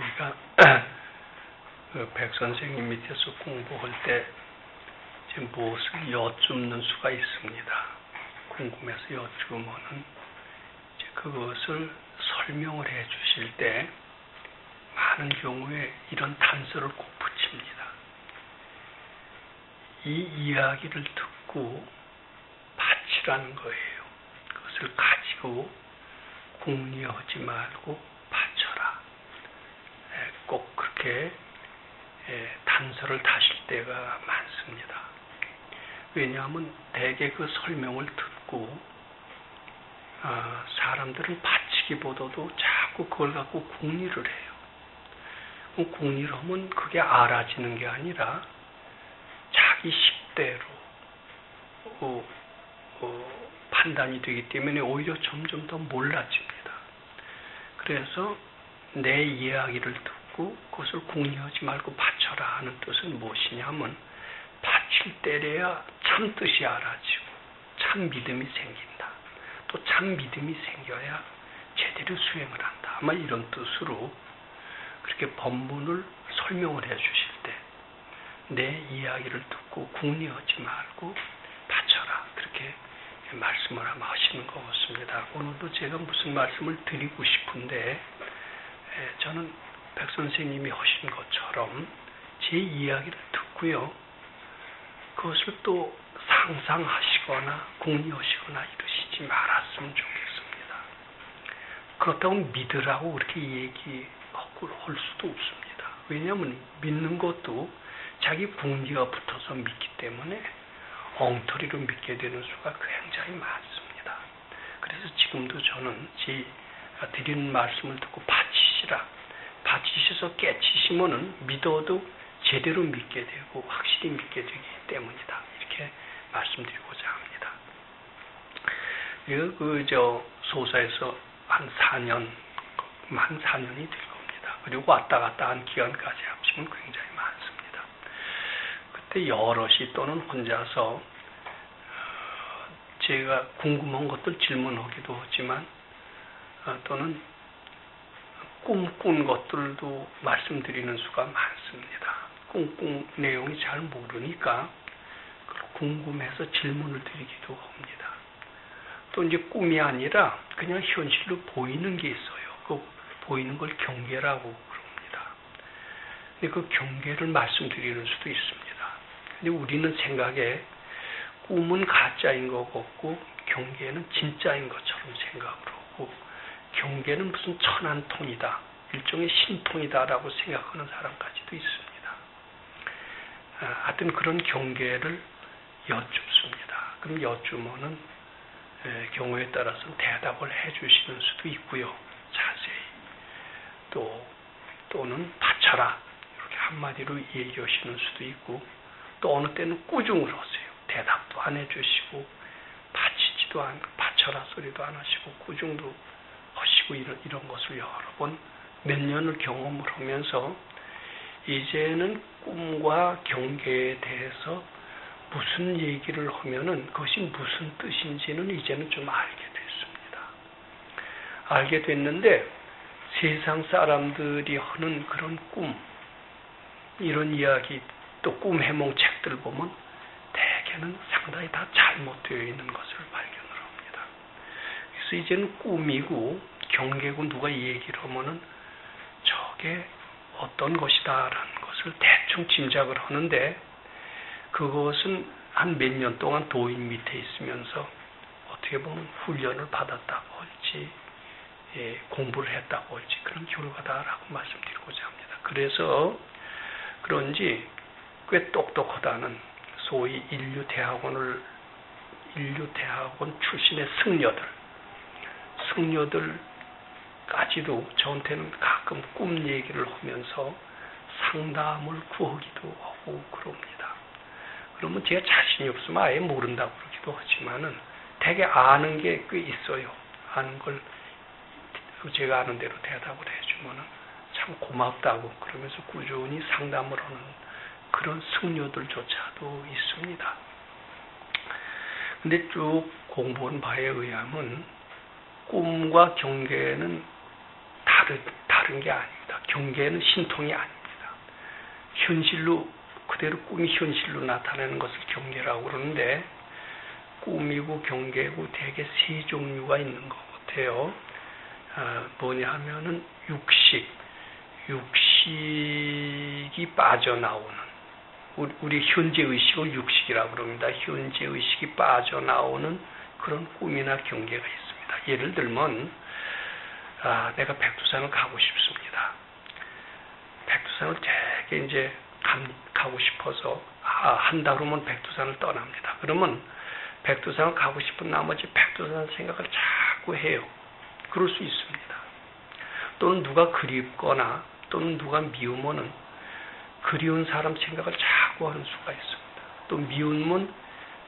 우리가 백 선생님 밑에서 공부할 때 이제 무엇을 여쭙는 수가 있습니다. 궁금해서 여쭈면은 이제 그것을 설명을 해 주실 때 많은 경우에 이런 단서를 꼭 붙입니다. 이 이야기를 듣고 바치라는 거예요. 그것을 가지고 궁리하지 말고 바쳐라. 꼭 그렇게 단서를 다실 때가 많습니다. 왜냐하면 대개 그 설명을 듣고 사람들은 바치기보다도 자꾸 그걸 갖고 궁리를 해요. 궁리를 하면 그게 알아지는 게 아니라 자기 식대로 판단이 되기 때문에 오히려 점점 더 몰라집니다. 그래서 내 이야기를 듣고 그것을 궁리하지 말고 바쳐라 하는 뜻은 무엇이냐면 바칠 때래야 참 뜻이 알아지고 참 믿음이 생긴다. 또 참 믿음이 생겨야 제대로 수행을 한다. 아마 이런 뜻으로 그렇게 법문을 설명을 해 주실 때 내 이야기를 듣고 궁리하지 말고 바쳐라. 그렇게 말씀을 하시는 것 같습니다. 오늘도 제가 무슨 말씀을 드리고 싶은데 저는 백 선생님이 하신 것처럼 제 이야기를 듣고요. 그것을 또 상상하시거나 궁리하시거나 이러시지 말았으면 좋겠습니다. 그렇다고 믿으라고 그렇게 얘기하고 할 수도 없습니다. 왜냐하면 믿는 것도 자기 궁리가 붙어서 믿기 때문에 엉터리로 믿게 되는 수가 굉장히 많습니다. 그래서 지금도 저는 제 드리는 말씀을 듣고 바치시라. 바치셔서 깨치시면은 믿어도 제대로 믿게 되고 확실히 믿게 되기 때문이다. 이렇게 말씀드리고자 합니다. 소사에서 한 4년이 될 겁니다. 그리고 왔다 갔다 한 기간까지 합치면 굉장히 많습니다. 그때 여럿이 또는 혼자서 제가 궁금한 것들 질문하기도 하지만 또는 꿈꾼 것들도 말씀드리는 수가 많습니다. 꿈꾼 내용이 잘 모르니까 궁금해서 질문을 드리기도 합니다. 또 이제 꿈이 아니라 그냥 현실로 보이는 게 있어요. 그 보이는 걸 경계라고 그럽니다. 근데 그 경계를 말씀드리는 수도 있습니다. 근데 우리는 생각에 꿈은 가짜인 것 같고 경계는 진짜인 것처럼 생각을 하고 경계는 무슨 천안통이다. 일종의 신통이다라고 생각하는 사람까지도 있습니다. 하여튼 그런 경계를 여쭙습니다. 그럼 여쭈면은 경우에 따라서는 대답을 해주시는 수도 있고요. 자세히 또는 바쳐라 이렇게 한마디로 얘기하시는 수도 있고 또 어느 때는 꾸중을 하세요. 대답도 안 해주시고 바치지도 않고 바쳐라 소리도 안 하시고 꾸중도 하시고 이런 것을 여러 번 몇 년을 경험을 하면서 이제는 꿈과 경계에 대해서 무슨 얘기를 하면은 그것이 무슨 뜻인지는 이제는 좀 알게 됐습니다. 알게 됐는데 세상 사람들이 하는 그런 꿈, 이런 이야기 또 꿈 해몽 책들 보면 대개는 상당히 다 잘못되어 있는 것을 발견을 합니다. 그래서 이제는 꿈이고 경계고 누가 얘기를 하면은 저게 어떤 것이다라는 것을 대충 짐작을 하는데 그것은 한 몇 년 동안 도인 밑에 있으면서 어떻게 보면 훈련을 받았다고 할지 공부를 했다고 할지 그런 결과다라고 말씀드리고자 합니다. 그래서 그런지 꽤 똑똑하다는 소위 인류대학원 출신의 승려들까지도 저한테는 가끔 꿈 얘기를 하면서 상담을 구하기도 하고 그럽니다. 그러면 제가 자신이 없으면 아예 모른다고 그러기도 하지만은 되게 아는 게 꽤 있어요. 아는 걸 제가 아는 대로 대답을 해주면은 참 고맙다고 그러면서 꾸준히 상담을 하는 그런 승려들조차도 있습니다. 근데 쭉 공부한 바에 의하면 꿈과 경계는 다른 게 아닙니다. 경계는 신통이 아닙니다. 현실로 그대로 꿈이 현실로 나타나는 것을 경계라고 그러는데 꿈이고 경계고 대개 세 종류가 있는 것 같아요. 뭐냐 하면은 육식이 빠져나오는 우리 현재 의식을 육식이라고 그럽니다. 현재 의식이 빠져나오는 그런 꿈이나 경계가 있습니다. 예를 들면 내가 백두산을 가고 싶습니다. 백두산을 되게 이제 가고 싶어서 한다 그러면 백두산을 떠납니다. 그러면 백두산을 가고 싶은 나머지 백두산 생각을 자꾸 해요. 그럴 수 있습니다. 또는 누가 그립거나 또는 누가 미우면은 그리운 사람 생각을 자꾸 하는 수가 있습니다. 또 미우면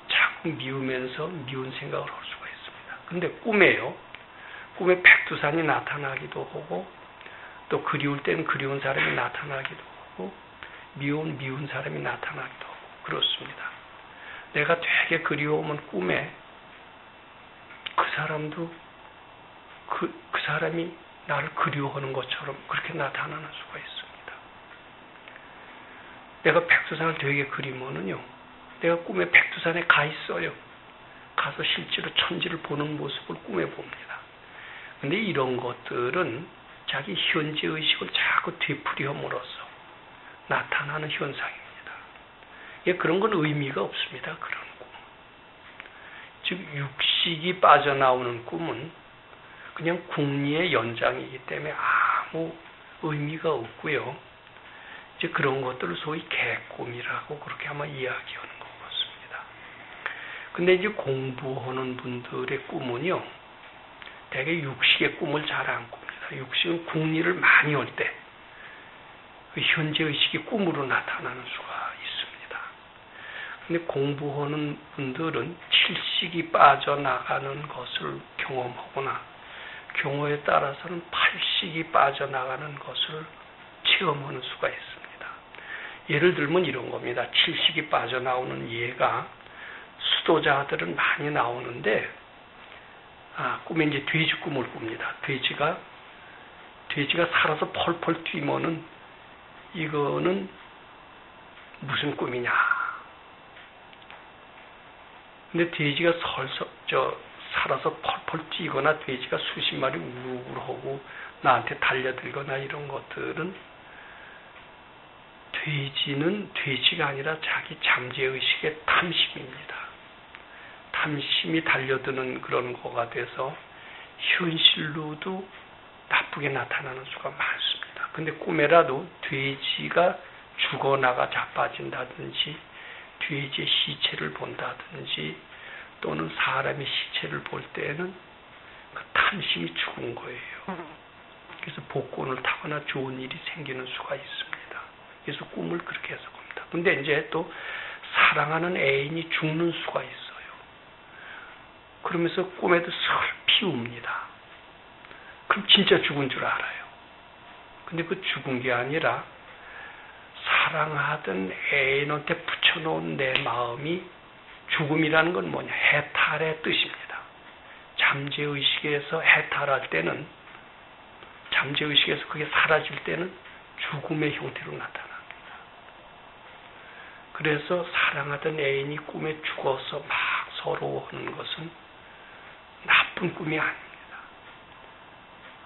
자꾸 미우면서 미운 생각을 할 수가 있습니다. 근데 꿈에요. 꿈에 백두산이 나타나기도 하고 또 그리울 때는 그리운 사람이 나타나기도 하고 미운 사람이 나타나기도 하고 그렇습니다. 내가 되게 그리워오면 꿈에 그 사람도 그 사람이 나를 그리워하는 것처럼 그렇게 나타나는 수가 있습니다. 내가 백두산을 되게 그리면은요, 내가 꿈에 백두산에 가 있어요. 가서 실제로 천지를 보는 모습을 꿈에 봅니다. 근데 이런 것들은 자기 현재 의식을 자꾸 되풀이함으로써 나타나는 현상입니다. 그런 건 의미가 없습니다. 그런 꿈. 즉 육식이 빠져나오는 꿈은 그냥 궁리의 연장이기 때문에 아무 의미가 없고요. 이제 그런 것들을 소위 개꿈이라고 그렇게 아마 이야기하는 것 같습니다. 근데 이제 공부하는 분들의 꿈은요, 대개 육식의 꿈을 잘 안 꿉니다. 육식은 궁리를 많이 할 때 그 현재 의식이 꿈으로 나타나는 수가 있습니다. 근데 공부하는 분들은 칠식이 빠져나가는 것을 경험하거나 경우에 따라서는 팔식이 빠져나가는 것을 체험하는 수가 있습니다. 예를 들면 이런 겁니다. 칠식이 빠져나오는 예가 수도자들은 많이 나오는데 꿈에 이제 돼지 꿈을 꿉니다. 돼지가 살아서 펄펄 뛰면은 이거는 무슨 꿈이냐. 근데 돼지가 살아서 펄펄 뛰거나 돼지가 수십 마리 우르르하고 나한테 달려들거나 이런 것들은 돼지는 돼지가 아니라 자기 잠재의식의 탐심입니다. 탐심이 달려드는 그런 거가 돼서 현실로도 나쁘게 나타나는 수가 많습니다. 근데 꿈에라도 돼지가 죽어나가 자빠진다든지 돼지의 시체를 본다든지 또는 사람의 시체를 볼 때는 그 탐심이 죽은 거예요. 그래서 복권을 타거나 좋은 일이 생기는 수가 있습니다. 그래서 꿈을 그렇게 해서 봅니다. 근데 이제 또 사랑하는 애인이 죽는 수가 있어요. 그러면서 꿈에도 슬피 웁니다. 그럼 진짜 죽은 줄 알아요. 근데 그 죽은 게 아니라 사랑하던 애인한테 붙여놓은 내 마음이 죽음이라는 건 뭐냐? 해탈의 뜻입니다. 잠재의식에서 해탈할 때는 잠재의식에서 그게 사라질 때는 죽음의 형태로 나타납니다. 그래서 사랑하던 애인이 꿈에 죽어서 막 서러워하는 것은 나쁜 꿈이 아닙니다.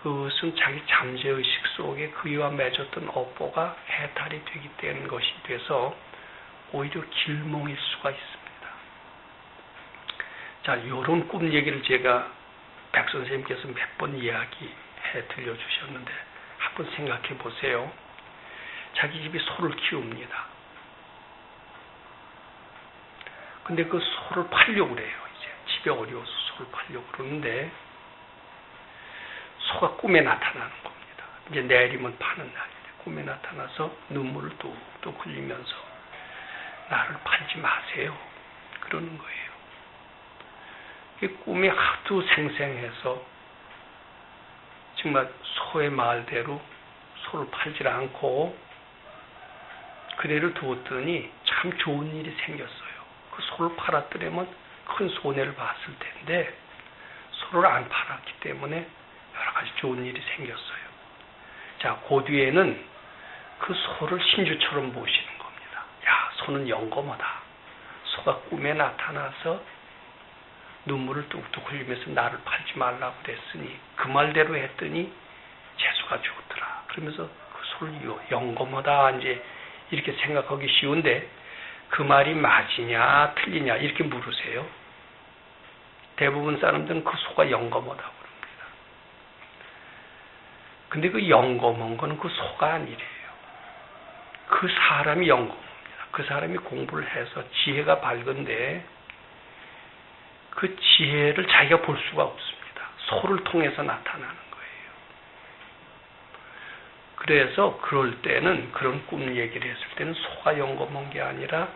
그것은 자기 잠재의식 속에 그이와 맺었던 업보가 해탈이 되기 때문에 것이 돼서 오히려 길몽일 수가 있습니다. 자, 이런 꿈 얘기를 제가 백 선생님께서 몇 번 이야기해 들려주셨는데 한번 생각해 보세요. 자기 집이 소를 키웁니다. 근데 그 소를 팔려고 그래요. 이제 집에 어려워서 소를 팔려고 그러는데 소가 꿈에 나타나는 겁니다. 이제 내리면 파는 날인데 꿈에 나타나서 눈물을 뚝뚝 흘리면서 나를 팔지 마세요. 그러는 거예요. 이 꿈이 하도 생생해서 정말 소의 말대로 소를 팔질 않고 그대로 두었더니 참 좋은 일이 생겼어요. 그 소를 팔았더라면 큰 손해를 봤을 텐데 소를 안 팔았기 때문에 여러 가지 좋은 일이 생겼어요. 자, 그 뒤에는 그 소를 신주처럼 모시는 겁니다. 야, 소는 영거머다. 소가 꿈에 나타나서 눈물을 뚝뚝 흘리면서 나를 팔지 말라고 그랬으니 그 말대로 했더니 재수가 죽었더라. 그러면서 그 소를 영거머다 이제 이렇게 생각하기 쉬운데 그 말이 맞으냐 틀리냐 이렇게 물으세요. 대부분 사람들은 그 소가 영거머다고 그럽니다. 근데 그 영거먼 거는 그 소가 아니래요. 그 사람이 영거머입니다. 그 사람이 공부를 해서 지혜가 밝은데 그 지혜를 자기가 볼 수가 없습니다. 소를 통해서 나타나는 거예요. 그래서 그럴 때는 그런 꿈 얘기를 했을 때는 소가 영거먼 게 아니라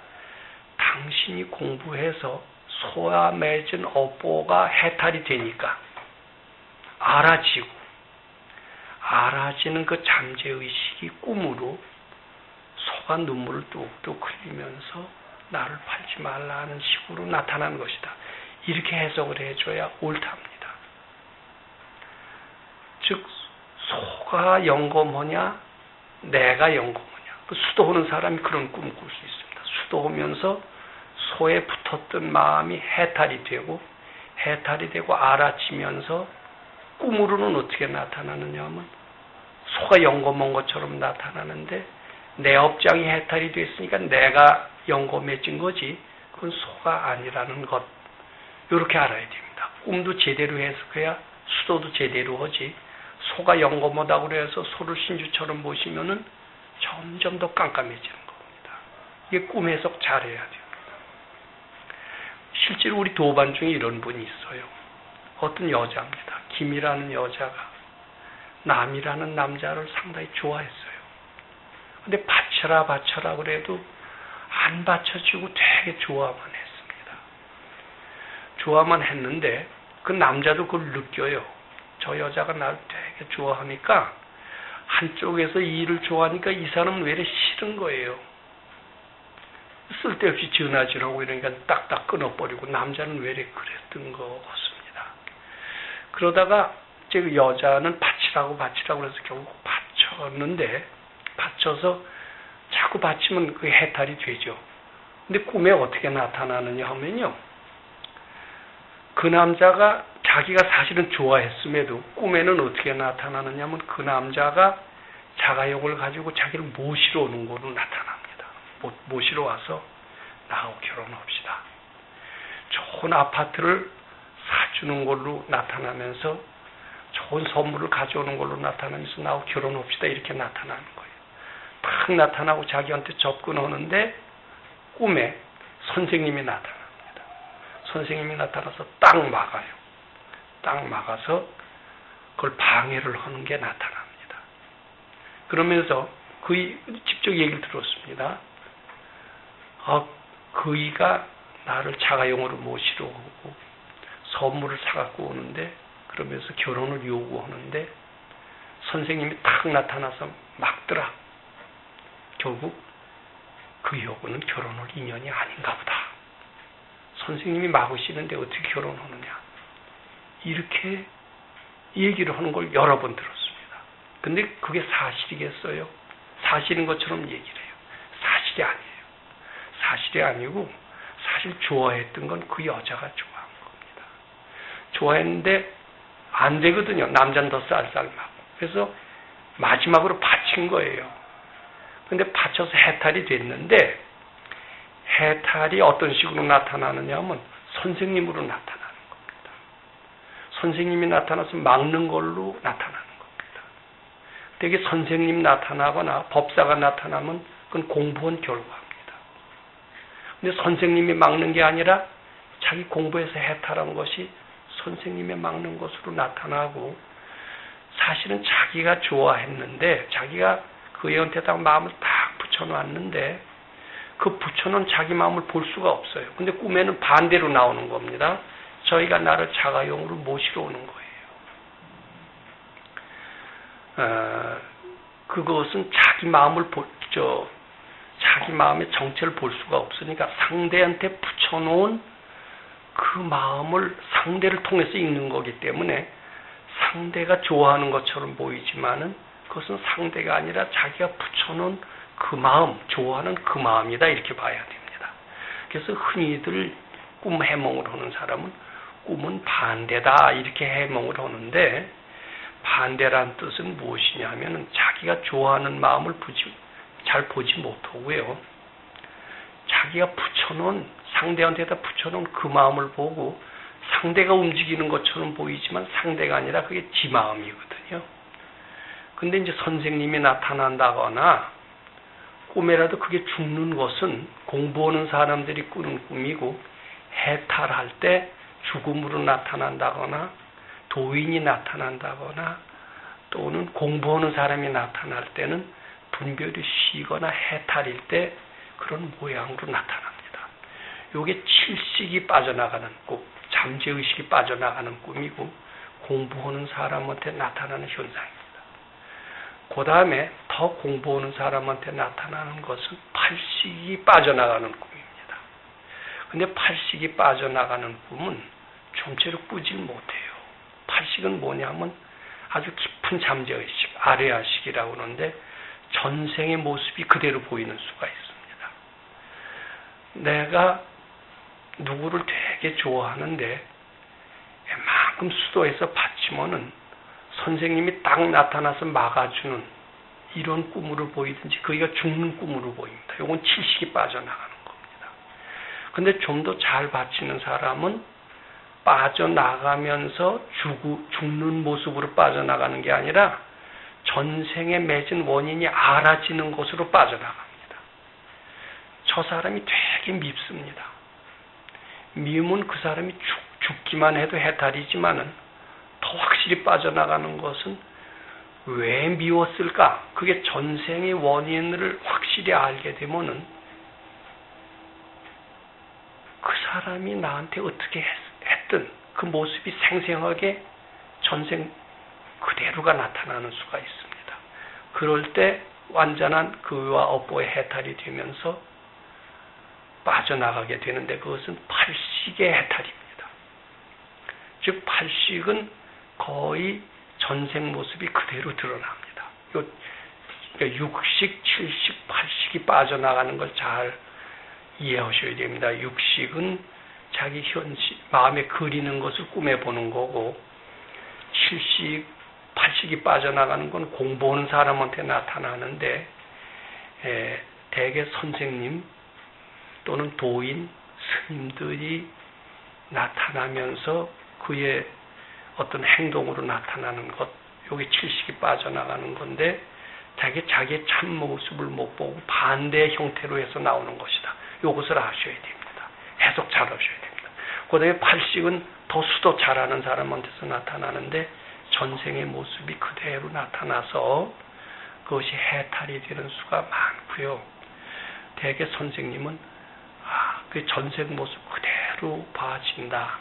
당신이 공부해서 소와 맺은 업보가 해탈이 되니까 알아지는 그 잠재의식이 꿈으로 소가 눈물을 뚝뚝 흘리면서 나를 팔지 말라는 식으로 나타나는 것이다. 이렇게 해석을 해줘야 옳답니다. 즉 소가 영거머냐 내가 영거머냐. 그 수도하는 사람이 그런 꿈을 꿀 수 있습니다. 수도하면서 소에 붙었던 마음이 해탈이 되고 알아지면서 꿈으로는 어떻게 나타나느냐 하면 소가 영거먼 것처럼 나타나는데 내 업장이 해탈이 됐으니까 내가 영거매진 거지 그건 소가 아니라는 것. 이렇게 알아야 됩니다. 꿈도 제대로 해석해야 수도도 제대로 하지 소가 영거머다고 그래서 소를 신주처럼 보시면은 점점 더 깜깜해지는 겁니다. 이게 꿈 해석 잘해야 됩니다. 실제로 우리 도반 중에 이런 분이 있어요. 어떤 여자입니다. 김이라는 여자가 남이라는 남자를 상당히 좋아했어요. 근데 바쳐라 그래도 안 받쳐주고 되게 좋아만 했습니다. 좋아만 했는데 그 남자도 그걸 느껴요. 저 여자가 나를 되게 좋아하니까 한쪽에서 이 일을 좋아하니까 이 사람은 왜 이렇게 싫은 거예요. 쓸데없이 전화질하고 이러니까 딱딱 끊어버리고 남자는 왜 이렇게 그랬던 거 같습니다. 그러다가 그 여자는 바치라고 해서 결국 바쳤는데 바쳐서 자꾸 바치면 그게 해탈이 되죠. 근데 꿈에 어떻게 나타나느냐 하면요. 그 남자가 자기가 사실은 좋아했음에도 꿈에는 어떻게 나타나느냐 하면 그 남자가 자가용을 가지고 자기를 모시러 오는 걸로 나타납니다. 모시러 와서 나하고 결혼합시다. 좋은 아파트를 사주는 걸로 나타나면서 좋은 선물을 가져오는 걸로 나타나면서 나하고 결혼합시다. 이렇게 나타나는 거예요. 딱 나타나고 자기한테 접근하는데 꿈에 선생님이 나타납니다. 선생님이 나타나서 딱 막아요. 딱 막아서 그걸 방해를 하는 게 나타납니다. 그러면서 그의 직접 얘기를 들었습니다. 그이가 나를 자가용으로 모시러 오고 선물을 사갖고 오는데 그러면서 결혼을 요구하는데 선생님이 딱 나타나서 막더라. 결국 그 요구는 결혼할 인연이 아닌가 보다. 선생님이 막으시는데 어떻게 결혼하느냐. 이렇게 얘기를 하는 걸 여러 번 들었습니다. 근데 그게 사실이겠어요? 사실인 것처럼 얘기를 해요. 사실이 아니에요. 사실이 아니고 사실 좋아했던 건 그 여자가 좋아한 겁니다. 좋아했는데 안 되거든요. 남자는 더 쌀쌀하고. 그래서 마지막으로 바친 거예요. 근데 바쳐서 해탈이 됐는데 해탈이 어떤 식으로 나타나느냐 하면 선생님으로 나타나는 겁니다. 선생님이 나타나서 막는 걸로 나타나는 겁니다. 되게 선생님 나타나거나 법사가 나타나면 그건 공부한 결과입니다. 근데 선생님이 막는 게 아니라 자기 공부해서 해탈한 것이 선생님이 막는 것으로 나타나고 사실은 자기가 좋아했는데 자기가 그 애한테다가 마음을 딱 붙여놨는데 그 붙여놓은 자기 마음을 볼 수가 없어요. 근데 꿈에는 반대로 나오는 겁니다. 저희가 나를 자가용으로 모시러 오는 거예요. 그것은 자기 마음을 자기 마음의 정체를 볼 수가 없으니까 상대한테 붙여놓은 그 마음을 상대를 통해서 읽는 거기 때문에 상대가 좋아하는 것처럼 보이지만은 그것은 상대가 아니라 자기가 붙여놓은 그 마음, 좋아하는 그 마음이다 이렇게 봐야 됩니다. 그래서 흔히들 꿈 해몽을 하는 사람은 꿈은 반대다 이렇게 해몽을 하는데, 반대란 뜻은 무엇이냐면 자기가 좋아하는 마음을 잘 보지 못하고요, 자기가 붙여놓은, 상대한테다 붙여놓은 그 마음을 보고 상대가 움직이는 것처럼 보이지만 상대가 아니라 그게 지 마음이거든요. 근데 이제 선생님이 나타난다거나 꿈에라도 그게 죽는 것은 공부하는 사람들이 꾸는 꿈이고, 해탈할 때 죽음으로 나타난다거나 도인이 나타난다거나 또는 공부하는 사람이 나타날 때는 분별이 쉬거나 해탈일 때 그런 모양으로 나타납니다. 요게 칠식이 빠져나가는 꿈, 잠재의식이 빠져나가는 꿈이고 공부하는 사람한테 나타나는 현상입니다. 그 다음에 더 공부하는 사람한테 나타나는 것은 팔식이 빠져나가는 꿈입니다. 근데 팔식이 빠져나가는 꿈은 좀처럼 꾸질 못해요. 팔식은 뭐냐면 아주 깊은 잠재의식, 아레아식이라고 하는데 전생의 모습이 그대로 보이는 수가 있습니다. 내가 누구를 되게 좋아하는데 웬만큼 수도해서 받치면은 선생님이 딱 나타나서 막아주는 이런 꿈으로 보이든지 거기가 죽는 꿈으로 보입니다. 이건 칠식이 빠져나가는 겁니다. 근데 좀 더 잘 받치는 사람은 빠져나가면서 죽는 모습으로 빠져나가는 게 아니라 전생에 맺은 원인이 알아지는 것으로 빠져나갑니다. 저 사람이 되게 밉습니다. 미움은 그 사람이 죽기만 해도 해탈이지만은 더 확실히 빠져나가는 것은 왜 미웠을까? 그게 전생의 원인을 확실히 알게 되면은 그 사람이 나한테 어떻게 했든 그 모습이 생생하게 전생 그대로가 나타나는 수가 있습니다. 그럴 때 완전한 그와 업보의 해탈이 되면서 빠져나가게 되는데 그것은 팔식의 해탈입니다. 즉 팔식은 거의 전생 모습이 그대로 드러납니다. 육식, 칠식, 팔식이 빠져나가는 걸 잘 이해하셔야 됩니다. 육식은 자기 현실, 마음에 그리는 것을 꿈에 보는 거고, 칠식, 팔식이 빠져나가는 건 공부하는 사람한테 나타나는데, 대개 선생님 또는 도인, 스님들이 나타나면서 그의 어떤 행동으로 나타나는 것, 여기 칠식이 빠져나가는 건데 자기의 참모습을 못 보고 반대의 형태로 해서 나오는 것이다. 이것을 아셔야 됩니다. 해석 잘 하셔야 됩니다. 그 다음에 팔식은 더 수도 잘하는 사람한테서 나타나는데 전생의 모습이 그대로 나타나서 그것이 해탈이 되는 수가 많고요. 대개 선생님은 그 전생 모습 그대로 봐진다.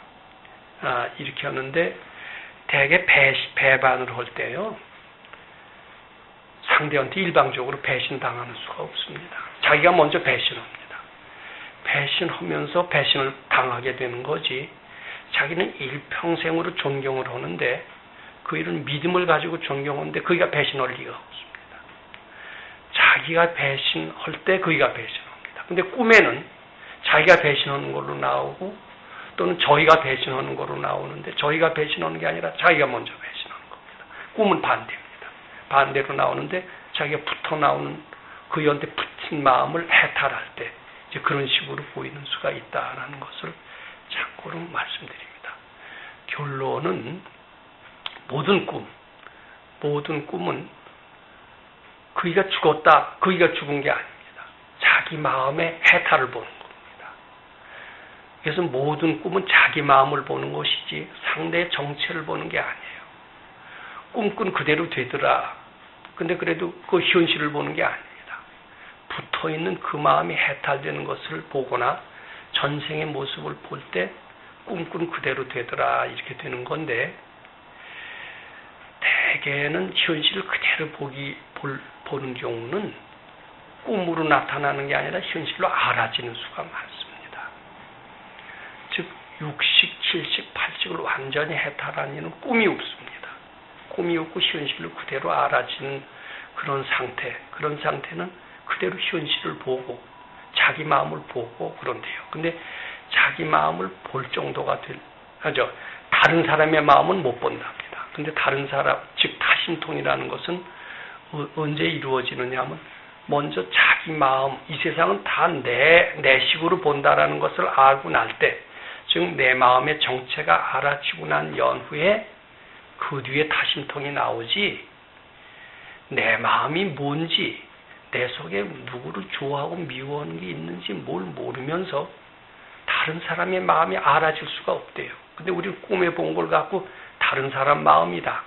이렇게 하는데 대개 배반을 할 때요. 상대한테 일방적으로 배신당하는 수가 없습니다. 자기가 먼저 배신합니다. 배신하면서 배신을 당하게 되는 거지 자기는 일평생으로 존경을 하는데 그 일은 믿음을 가지고 존경하는데 그이가 배신할 리가 없습니다. 자기가 배신할 때 그이가 배신합니다. 근데 꿈에는 자기가 배신하는 걸로 나오고 또는 저희가 배신하는 걸로 나오는데 저희가 배신하는 게 아니라 자기가 먼저 배신하는 겁니다. 꿈은 반대입니다. 반대로 나오는데 자기가 붙어 나오는 그이한테 붙인 마음을 해탈할 때 이제 그런 식으로 보이는 수가 있다라는 것을 참고로 말씀드립니다. 결론은 모든 꿈은 그이가 죽었다, 그이가 죽은 게 아닙니다. 자기 마음의 해탈을 보는 겁니다. 그래서 모든 꿈은 자기 마음을 보는 것이지 상대의 정체를 보는 게 아니에요. 꿈꾼 그대로 되더라. 근데 그래도 그 현실을 보는 게 아닙니다. 붙어있는 그 마음이 해탈되는 것을 보거나 전생의 모습을 볼 때 꿈꾼 그대로 되더라 이렇게 되는 건데 대개는 현실을 그대로 보는 경우는 꿈으로 나타나는 게 아니라 현실로 알아지는 수가 많습니다. 즉 육식, 칠식, 팔식을 완전히 해탈한 이는 꿈이 없습니다. 꿈이 없고 현실로 그대로 알아지는 그런 상태는 그대로 현실을 보고 자기 마음을 보고 그런데요. 근데 자기 마음을 볼 정도가 하죠. 다른 사람의 마음은 못 본답니다. 근데 다른 사람, 즉 타심통이라는 것은 언제 이루어지느냐 하면 먼저 자기 마음, 이 세상은 다 내 식으로 본다라는 것을 알고 날 때, 즉 내 마음의 정체가 알아지고 난 연후에 그 뒤에 타심통이 나오지, 내 마음이 뭔지, 내 속에 누구를 좋아하고 미워하는 게 있는지 뭘 모르면서 다른 사람의 마음이 알아질 수가 없대요. 근데 우리 꿈에 본 걸 갖고 다른 사람 마음이다,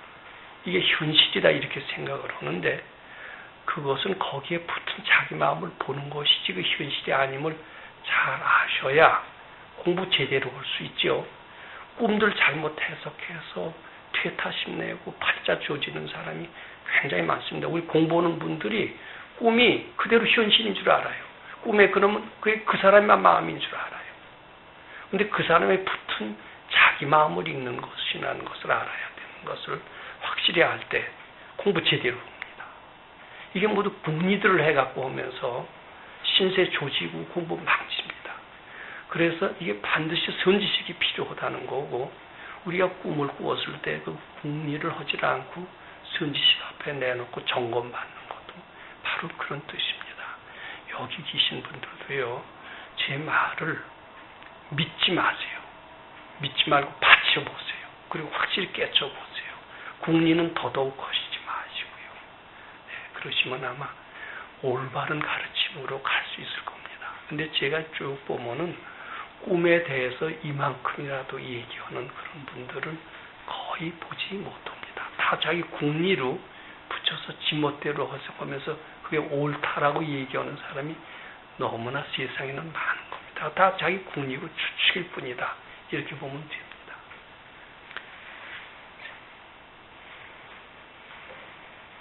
이게 현실이다 이렇게 생각을 하는데, 그것은 거기에 붙은 자기 마음을 보는 것이지 그 현실이 아님을 잘 아셔야 공부 제대로 할 수 있죠. 꿈들 잘못 해석해서 퇴타심 내고 팔자 조지는 사람이 굉장히 많습니다. 우리 공부하는 분들이 꿈이 그대로 현실인 줄 알아요. 꿈에 그러면 그게 그 사람의 마음인 줄 알아요. 근데 그 사람의 붙은 자기 마음을 읽는 것이라는 것을 알아야 되는 것을 확실히 알 때 공부 제대로 합니다. 이게 모두 궁리들을 해갖고 오면서 신세 조지고 공부 망칩니다. 그래서 이게 반드시 선지식이 필요하다는 거고, 우리가 꿈을 꾸었을 때 그 궁리를 하지 않고 선지식 앞에 내놓고 점검받는 것도 바로 그런 뜻입니다. 여기 계신 분들도요, 제 말을 믿지 마세요. 믿지 말고 받쳐보세요. 그리고 확실히 깨쳐보세요. 궁리는 더더욱 하시지 마시고요. 네, 그러시면 아마 올바른 가르침으로 갈 수 있을 겁니다. 근데 제가 쭉 보면은 꿈에 대해서 이만큼이라도 얘기하는 그런 분들은 거의 보지 못합니다. 다 자기 궁리로 붙여서 지멋대로 해석하면서 그게 옳다라고 얘기하는 사람이 너무나 세상에는 많은 겁니다. 다 자기 궁리로 추측일 뿐이다, 이렇게 보면 됩니다.